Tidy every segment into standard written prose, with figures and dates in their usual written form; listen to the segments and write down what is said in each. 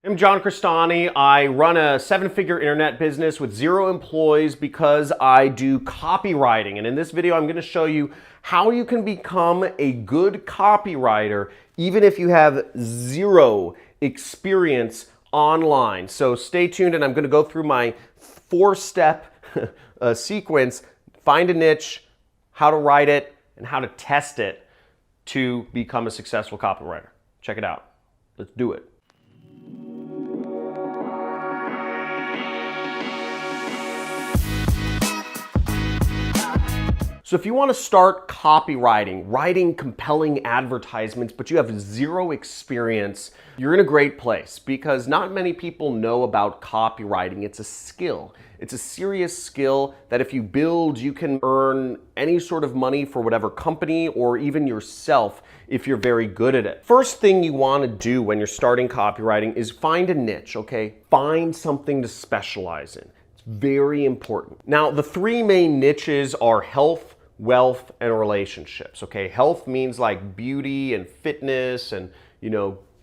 I'm John Crestani. I run a seven-figure internet business with 0 employees because I do copywriting. And in this video, I'm going to show you how you can become a good copywriter even if you have 0 experience online. So stay tuned, and I'm going to go through my 4-step sequence: find a niche, how to write it, and how to test it to become a successful copywriter. Check it out. Let's do it. So if you want to start copywriting, writing compelling advertisements, but you have 0 experience, you're in a great place because not many people know about copywriting. It's a skill. It's a serious skill that if you build, you can earn any sort of money for whatever company or even yourself if you're very good at it. First thing you want to do when you're starting copywriting is find a niche, okay? Find something to specialize in. It's very important. Now, the 3 main niches are health, wealth, and relationships, okay? Health means like beauty and fitness and,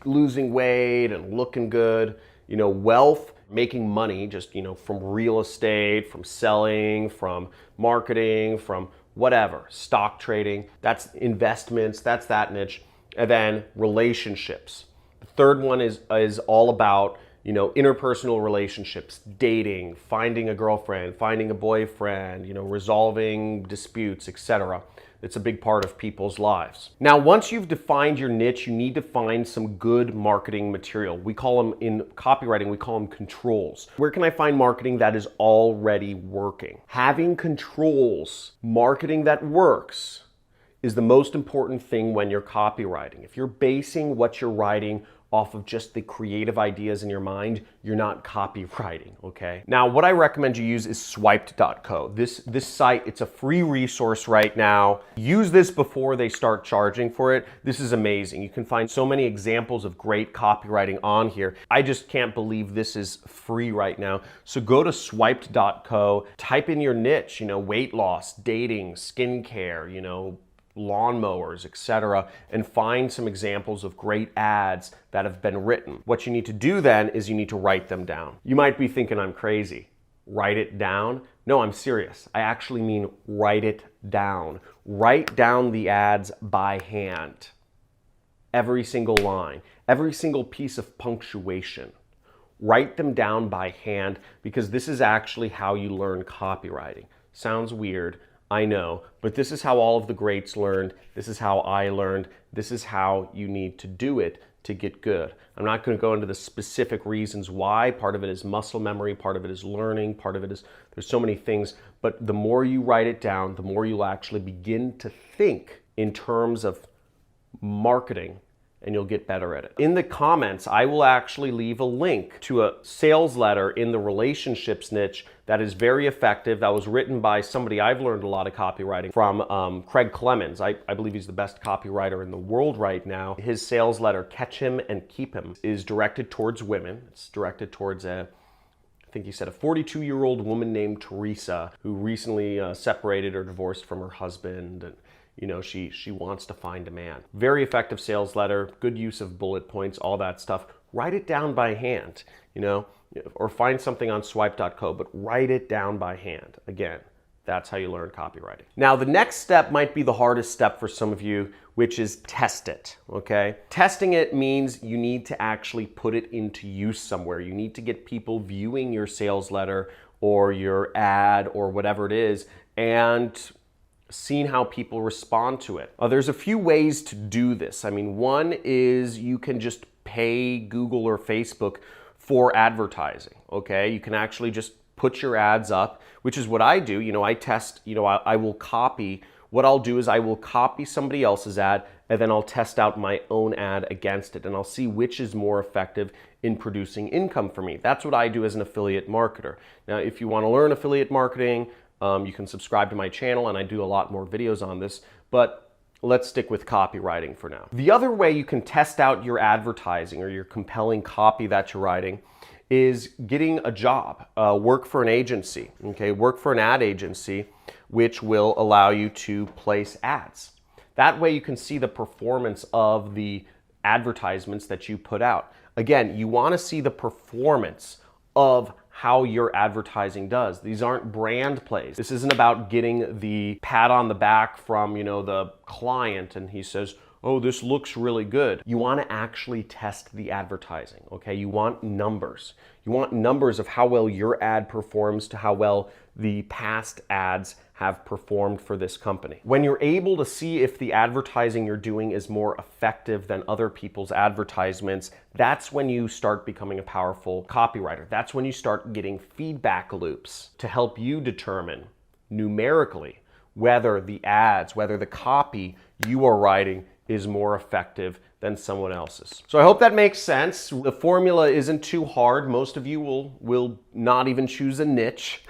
losing weight and looking good. Wealth, making money just, from real estate, from selling, from marketing, from whatever, stock trading. That's investments, that's that niche. And then relationships. The third one is all about interpersonal relationships, dating, finding a girlfriend, finding a boyfriend, resolving disputes, etc. It's a big part of people's lives. Now, once you've defined your niche, you need to find some good marketing material. We call them, in copywriting, we call them controls. Where can I find marketing that is already working? Having controls, marketing that works, is the most important thing when you're copywriting. If you're basing what you're writing off of just the creative ideas in your mind, you're not copywriting, okay? Now, what I recommend you use is swiped.co. This site, it's a free resource right now. Use this before they start charging for it. This is amazing. You can find so many examples of great copywriting on here. I just can't believe this is free right now. So go to swiped.co, type in your niche, weight loss, dating, skincare, lawnmowers, etc., and find some examples of great ads that have been written. What you need to do then is you need to write them down. You might be thinking I'm crazy. Write it down? No, I'm serious. I actually mean write it down. Write down the ads by hand. Every single line, every single piece of punctuation. Write them down by hand because this is actually how you learn copywriting. Sounds weird, I know, but this is how all of the greats learned. This is how I learned. This is how you need to do it to get good. I'm not going to go into the specific reasons why. Part of it is muscle memory, part of it is learning, part of it is, there's so many things, but the more you write it down, the more you'll actually begin to think in terms of marketing, and you'll get better at it. In the comments, I will actually leave a link to a sales letter in the relationships niche that is very effective. That was written by somebody I've learned a lot of copywriting from, Craig Clemens. I believe he's the best copywriter in the world right now. His sales letter, Catch Him and Keep Him, is directed towards women. It's directed towards I think he said a 42-year-old woman named Teresa who recently separated or divorced from her husband, and she wants to find a man. Very effective sales letter, good use of bullet points, all that stuff. Write it down by hand, or find something on swipe.co, but write it down by hand. Again, that's how you learn copywriting. Now, the next step might be the hardest step for some of you, which is test it, okay? Testing it means you need to actually put it into use somewhere. You need to get people viewing your sales letter or your ad or whatever it is and seeing how people respond to it. There's a few ways to do this. One is you can just pay Google or Facebook for advertising, okay? You can actually just put your ads up, which is what I do. I test, I will copy. What I'll do is I will copy somebody else's ad and then I'll test out my own ad against it and I'll see which is more effective in producing income for me. That's what I do as an affiliate marketer. Now, if you want to learn affiliate marketing, you can subscribe to my channel and I do a lot more videos on this, but let's stick with copywriting for now. The other way you can test out your advertising or your compelling copy that you're writing is getting a job, work for an agency, okay? Work for an ad agency, which will allow you to place ads. That way you can see the performance of the advertisements that you put out. Again, you want to see the performance of how your advertising does. These aren't brand plays. This isn't about getting the pat on the back from, the client and he says, oh, this looks really good. You want to actually test the advertising, okay? You want numbers. You want numbers of how well your ad performs to how well the past ads have performed for this company. When you're able to see if the advertising you're doing is more effective than other people's advertisements, that's when you start becoming a powerful copywriter. That's when you start getting feedback loops to help you determine numerically whether the ads, whether the copy you are writing is more effective than someone else's. So I hope that makes sense. The formula isn't too hard. Most of you will not even choose a niche.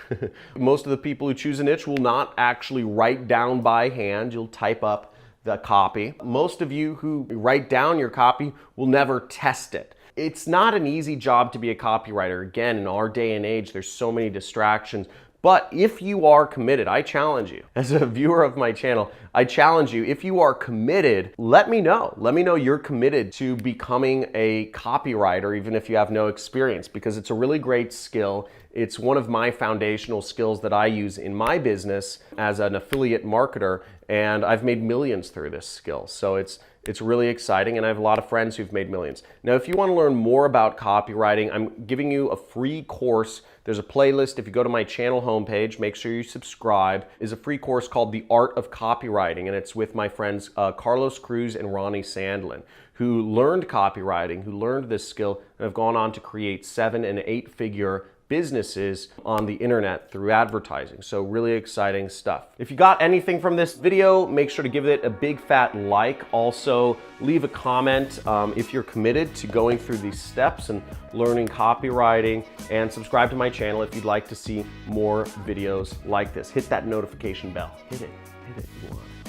Most of the people who choose a niche will not actually write down by hand. You'll type up the copy. Most of you who write down your copy will never test it. It's not an easy job to be a copywriter. Again, in our day and age, there's so many distractions. But if you are committed, I challenge you, as a viewer of my channel, I challenge you, if you are committed, let me know. Let me know you're committed to becoming a copywriter, even if you have no experience, because it's a really great skill. It's one of my foundational skills that I use in my business as an affiliate marketer, and I've made millions through this skill. So it's really exciting, and I have a lot of friends who've made millions. Now, if you want to learn more about copywriting, I'm giving you a free course. There's a playlist. If you go to my channel homepage, make sure you subscribe. Is a free course called The Art of Copywriting, and it's with my friends Carlos Cruz and Ronnie Sandlin, who learned copywriting, who learned this skill, and have gone on to create 7- and 8-figure businesses on the internet through advertising. So really exciting stuff. If you got anything from this video, make sure to give it a big fat like. Also, leave a comment if you're committed to going through these steps and learning copywriting, and subscribe to my channel if you'd like to see more videos like this. Hit that notification bell. Hit it. You want it.